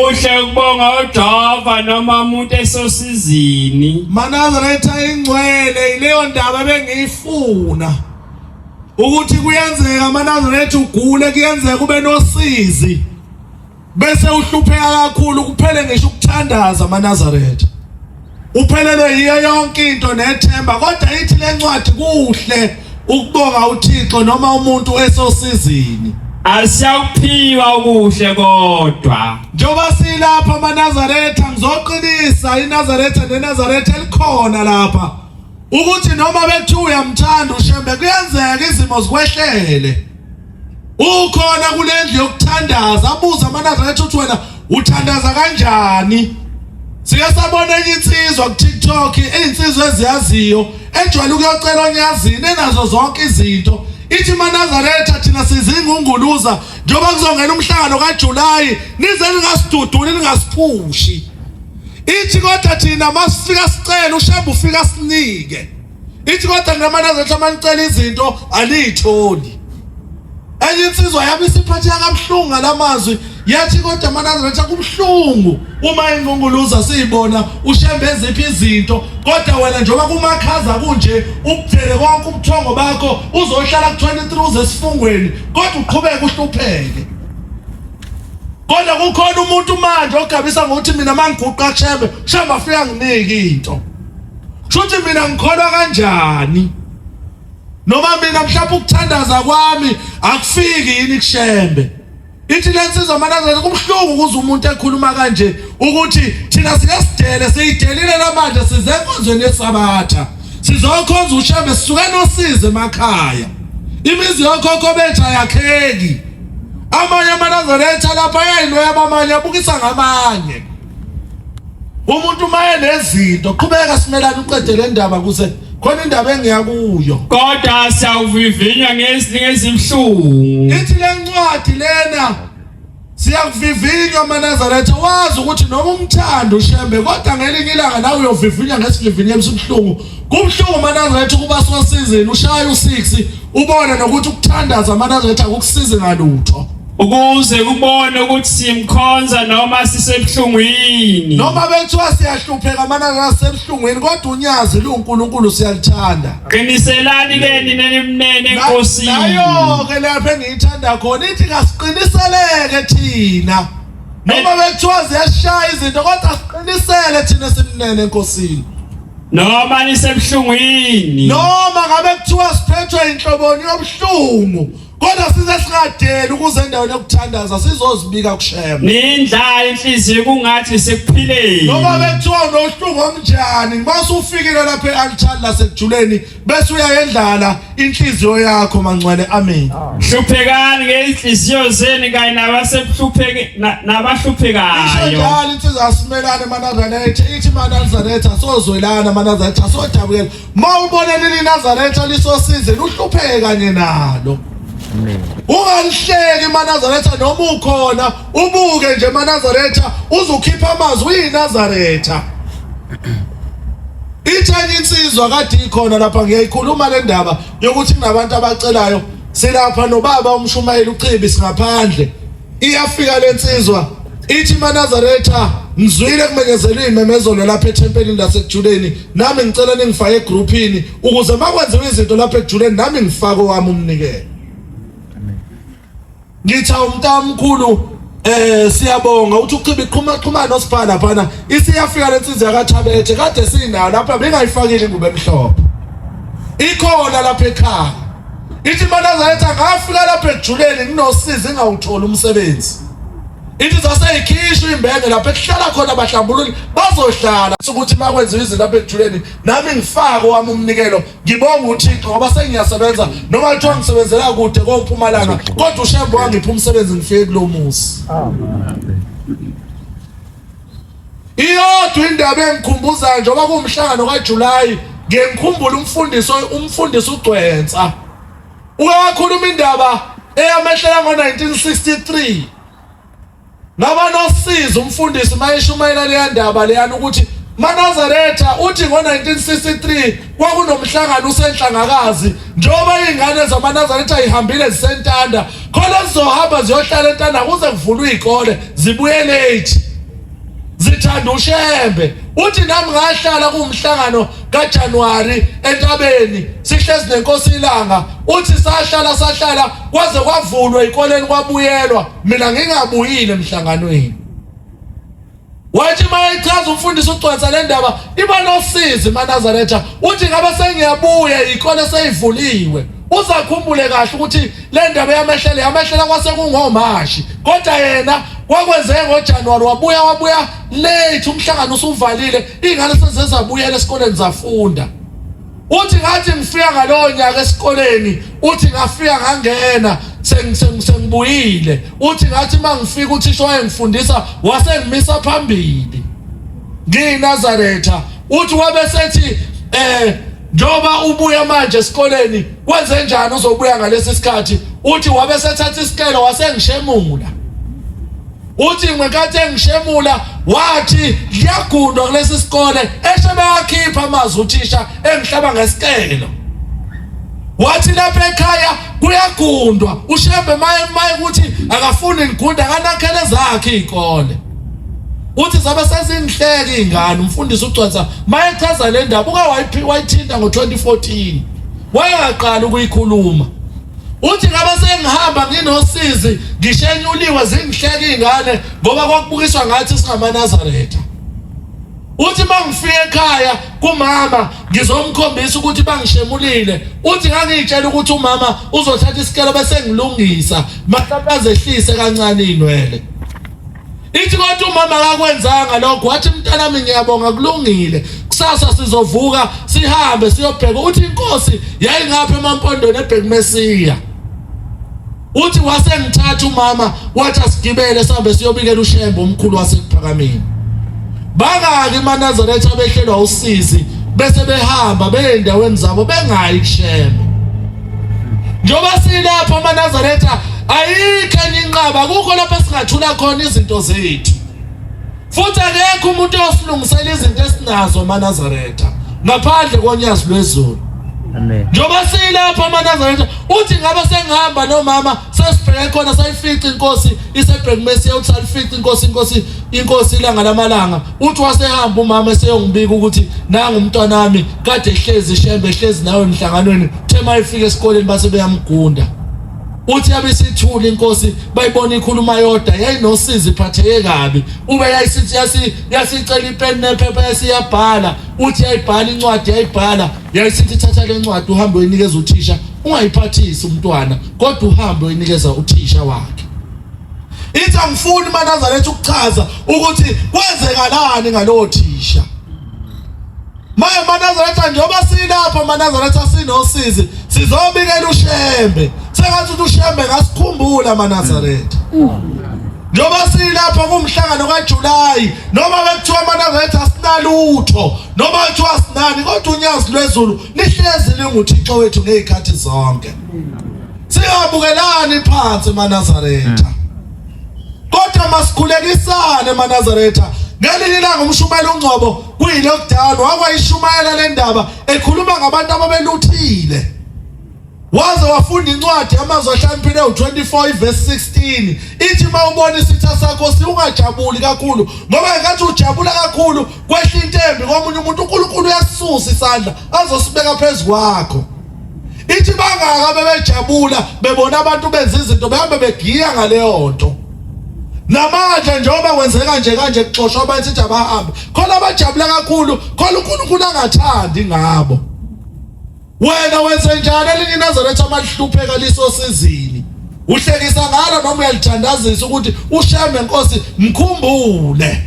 Kuhle ukubonga uJehova noma umuntu esosizini. Manazaretha ingcwele ileyo ndaba bengiyifuna. Ukuthi kuyenzeka Manazaretha ugule kuyenzeka kube nosizi. Bese uhlupheka kakhulu kuphele ngisho ukuthandaza Manazaretha. Uphelele yiyo yonke into nethemba kodwa ithi lencwadi kuhle ukubonga uThixo noma umuntu esosizini. Asiyakuphiwa ukuhle kodwa. Njoba silapha Manazaretha ngizoqinisa iNazaretha neNazaretha elikhona lapha. Ukuthi noma bethi uyamthanda uShembe kuyenzeka izimo zikwehlele. Ukhona kulendlu yokuthandaza abuza Manazaretha uthi wena uthandaza kanjani? Sike sabona enye insizwa ku TikTok insizwa eziyaziyo ejwayele ukuyocela onyazini enazo zonke izinto. Ithi Manazaretha thina sizingunguluza njoba kuzongena umhlangano kaJuly nize ningasiduduli ningasiphushi. Ithi kodwa thina masifika sicela uShembe ufika sinike. Ithi kodwa ngeManazaretha manicela izinto aniyitholi. Enye insizwa yabe isiphathe kabuhlungu ngalamazwi yathi kodwa Manazaretha kubhlungu uma ingunguluza siyibona uShembe eziphi izinto kodwa wena njoba kumakhaza kunje ukuthele konke ubuthongo bakho uzohlala ku23 zesifungweni kodwa uqhubeka uhlupheke. Kodwa kukhona umuntu manje ogabisa ngokuthi mina mangiguqa kuShembe Shembe afika nginike into. Shuthi mina ngikholwa kanjani? Noma mina mhlawumbe ukuthandaza kwami akufiki yini kuShembe. Ithi lensizwa Manazaretha kubhlungu ukuze umuntu ekhuluma kanje ukuthi thina siyasidele siyidelile namanje size enkonzweni yeSabatha. Sizokhonza uShembe sisuka nosize emakhaya. Imizi yokhokho bethu ayakheki. Amanye Manazaretha lapha ayayinoya abamanye abukisa ngamanye. Umuntu maye nezinto qhubeka simelana uqede le ndaba kuze khona indaba engiyakuyo. Kodwa siyawuvivinya ngezimhlungu. Ithi lencwadi lena siyakuvivinya Manazaretha wazi ukuthi noma umthanda uShembe kodwa ngelinye ilanga nawe uyovivinya ngesivivinyo ebusibhlungu. Kubhlungu Manazaretha kuba sosizini ushaya u6 ubone nokuthi ukuthandaza Manazaretha akukusize ngalutho. Ukuze kubone ukuthi simkhonza noma sisebhlungwini. Noma bethiwa siyahlupheka Manazaretha sebhlungwini kodwa unyazi luNkulunkulu siyalithanda. Qiniselani ke nina nemnene enkosini. Nayo ke lapha engiyithanda khona ithi ngasiqiniseleke thina. Noma bethiwa ziyashaya izinto kodwa siqinisele thina simnene enkosini. Noma nisebhlungwini. Noma ngabe kuthiwa siphethwe inhloboni yobuhlungu. Kodwa size singadeli ukuze endaweni yokuthandaza sizozibika kuShembe. Nindlala inhliziyo kungathi sekuphileni. Noma bethiwa nohlungu onjani mase ufikile lapha ealtar lasekujuleni bese uyayendlala inhliziyo yakho mangcwele amen. Hluphekani ngeinhliziyo zenu kanye nabahluphekayo. Njalo insizwa asimelane Manazaretha ithi Manazaretha sozwelana Manazaretha sodabukela. Mawubona leli Nazaretha lisosize uhlupheke kanye nalo. Ungalihleki Manazaretha noma ukhona ubuke nje Manazaretha uzokhipha amazwi uyiNazaretha. Ithanye insizwa kade ikhona lapha ngiyayikhuluma le ndaba yokuthi kunabantu abacelayo silapha nobaba umshumayeli uChibi singaphandle. Iyafika lensizwa ithi Manazaretha ngizwile kumenyezelwe imemezelo lapha ethempelini lasekujuleni nami ngicela ningifake egroupini ukuze makwenziwe izinto lapha ekujuleni nami ngifake wami umnikelo. Ngitha umntamkhulu siyabonga uthi uChibi qhuma noSiphala phana isiyafika lensizwa kaThabethe kade sinayo lapha bengayifakile ingubo emhlophe. Ikhona lapha ekhaya. Ithi Manazaretha ngafika lapha ekujuleni nginosiza ngawuthola umsebenzi. Ithi saseyikhishwa imbenge lapha ekuhlala khona abahlambululi bazohlala ukuthi makwenziwe izinto lapha ekujuleni nami ngifake wami umnikelo ngibonga uThixo ngoba sengiyasebenza noma kuthiwa ngisebenzela kude koMpumalanga kodwa uShembe wangipha umsebenzi ngifike kulo muzi. Iyodwa indaba engikhumbuza njengoba kuumhlangano kaJuly ngiyengikhumbula umfundisi uGcwensa uyakhuluma indaba eyamehlela ngo1963. Ngaba nosizo umfundisi mayeshumayela le ndaba leyana ukuthi Manazaretha uthi ngo1963 kwakunomhlangano usenhlangakazi njoba izingane zaManazaretha ihambile zisentanda khona zizohamba ziyohlala entanda kuze kuvulwe izikole zibuye late sithanda uShembe uthi nami ngahlala kumhlangano kaJanuary entabeni sihlezi nenkosi ilanga uthi sahlala kwaze kwavulwa ikoleni kwabuyelwa mina ngingabuyile emhlanganweni. Wathi mayechaza umfundisi uCwasa le ndaba iba nosizi maNazaretha uthi ngabe sengiyabuya ikole seyivuliwe uzakhumbule kahle ukuthi le ndaba yamehlela kwase kungomashi kodwa yena kwakwenzeke ngoJanuary wabuya late umhlangano usuvalile ingane sezezabuyela esikoleni zafunda. Uthi ngathi ngifika ngalowo nyaka esikoleni uthi ngafika ngangena sengibuyile uthi ngathi mangifika uthisha wayengifundisa wasengimisa phambili ngiNazaretha uthi wabe sethi njoba ubuya manje esikoleni kwenze njani uzobuya ngalesi sikhathi uthi wabe sethatha isikelo wasengishemula uthi ngekade engishemula wathi liyagundwa kulesi sikole eshebe yakhipha amazwi uthisha engihlaba ngesikelo wathi lapha ekhaya kuyagundwa uShembe maye ukuthi akafuni ngigunda kanakhele zakhe izikole uthi zabe sezingihleka izingane umfundisi uCwasa mayechaza le ndaba uka wayithinta ngo2014 wayengaqala ukuyikhuluma uthi ngabe sengihamba nginosizi ngishenyuliwe zingihleka izingane ngoba kwakubukiswa ngathi singamaNazaretha. Uthi mangifike ekhaya kumama ngizomkhombisa ukuthi bangishemulile uthi ngangitshela ukuthi umama uzothatha isikelo bese ngilungisa mhlawumbe azehlise kancane inwele. Ithi kodwa umama akakwenzanga lokho wathi mntanami ngiyabonga kulungile kusasa sizovuka sihambe siyobheka uthi inkosi yayingapha emampondweni eBhekmesiya. Uthi wasengithatha umama wathi asigibele sihambe siyobikela uShembe umkhulu wasePhakameni. Bangaki maNazaretha behlelwa usizi bese behamba beendaweni zabo bengayi kuShembe. Njoba silapha maNazaretha ayikho inqaba kukho lapha singathula khona izinto zethu. Futhi akekho umuntu osilungisela izinto esinazo maNazaretha ngaphandle konyazi lwezulu. Amen. Njoba silapha maNazaretha uthi ngabe sengihamba nomama sesibheke khona sayifica inkosi iseBhekmesiya uthi alifica inkosi ilanga lamalanga uthi wasehamba umama eseyongibika ukuthi nanga umntwanami kade ehlezi Shembe ehlezi nawe emhlanganweni thema ifike esikoleni base beyamgunda. Uthi yabisithula inkosi bayibona ikhuluma yoda yayinosizi iphatheke kabi ube yayisithi yasicela ipeni nephepha yasiyabhala uthi yayibhala incwadi yayibhala yayisithi thatha le ncwadi uhambe uyinikeza uthisha ungayiphathisi umntwana kodwa uhambe uyinikeza uthisha wakhe. Ithi angifuni maNazaretha ukuchaza ukuthi kwenzekalani ngalowo thisha. Manje maNazaretha njoba silapha maNazaretha sinosizi sizobikela uShembe sengathi uShembe ngasikhumbula maNazaretha. Njoba silapha kumhlangano kaJuly noma bekuthiwa maNazaretha asinalutho noma kuthiwa sinani kodwa unyazi lwezulu lihlezi linguThixo wethu ngezikhathi zonke. Singabukelani phansi maNazaretha kodwa masikhulekisane maNazaretha. Ngelinye ilanga umshumayeli uNgcobo kuyilockdown wakwayishumayela le ndaba ekhuluma ngabantu ababeluthile. Waze wafunda incwadi yamazwi ahlaniphile u24 verse 16 ithi mawubona isitha sakho siungajabuli kakhulu ngoba engathi ujabula kakhulu kwehla intembi komunye umuntu uNkulunkulu uyasisusa isandla azosibeka phezulu kwakho. Ithi bangaka bebejabula bebona abantu benza izinto behambe begiya ngaleyo nto. Namanje njoba kwenzeka nje kanje kuxoshwa bayithi abahambe khona abajabula kakhulu khona uNkulunkulu angathandi ngabo. Wena wenze njani elinye iNazaretha amalihlupheka lisosizini uhlekisa ngalo noma uyalithandazisa ukuthi uShembe Nkosi mkhumbule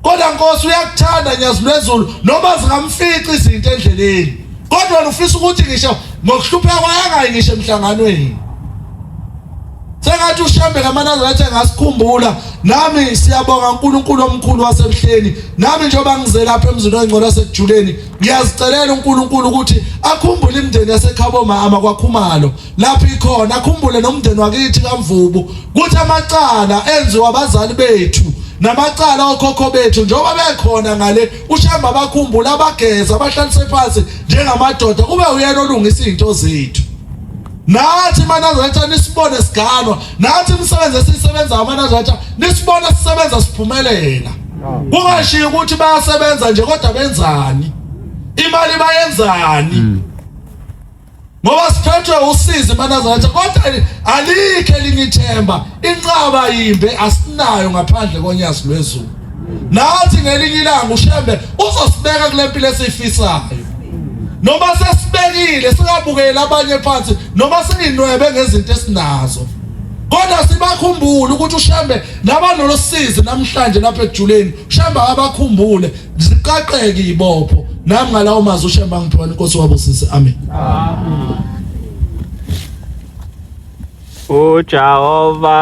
kodwa Nkosi uyakuthanda nyazi lwezulu noma zingamfici izinto endleleni kodwa wena ufisa ukuthi ngisho ngokuhlupheka kwayangayi ngisho emhlanganweni. Sengathi uShembe kaMaNazaretha ngasikhumbula nami siyabonga uNkulunkulu omkhulu wasebuhleni nami njengoba ngize lapha emzini ongcwele waseJuleni ngiyazicelela uNkulunkulu ukuthi akhumbule imndeni yaseKhabomama kwaKhumalo lapho ikhona akhumbule nomndeni wakithi kaMvubu ukuthi amacala enziwa abazali bethu namacala okhokho bethu njengoba bekhona ngale uShembe abakhumbula abageza abahlalise phansi njengamadoda kube uyena olungisa izinto zethu. Nathi maNazaretha nisibone siganwa nathi imisebenzi esisebenza maNazaretha nisibone sisebenza siphumelela. kungashiya ukuthi bayasebenza nje kodwa benzani imali bayenzani ngoba siphethwe usizi Manazaretha kodwa alikho elinithemba incaba yimbe asinayo ngaphandle konyasi lwezulu nathi ngelinye ilanga uShembe uzosibeka kule mpilo esifisayo noma sesibekile singabukela abanye phansi noma singinwebe ngezinto esinazo kodwa sibakhumbule ukuthi uShembe nabanolosizi namhlanje lapha ejuleni uShembe abakhumbule ziqaqeke ibopho nami ngalawo mazwi uShembe ngiphiwa inkosi wabusisi amen uJehova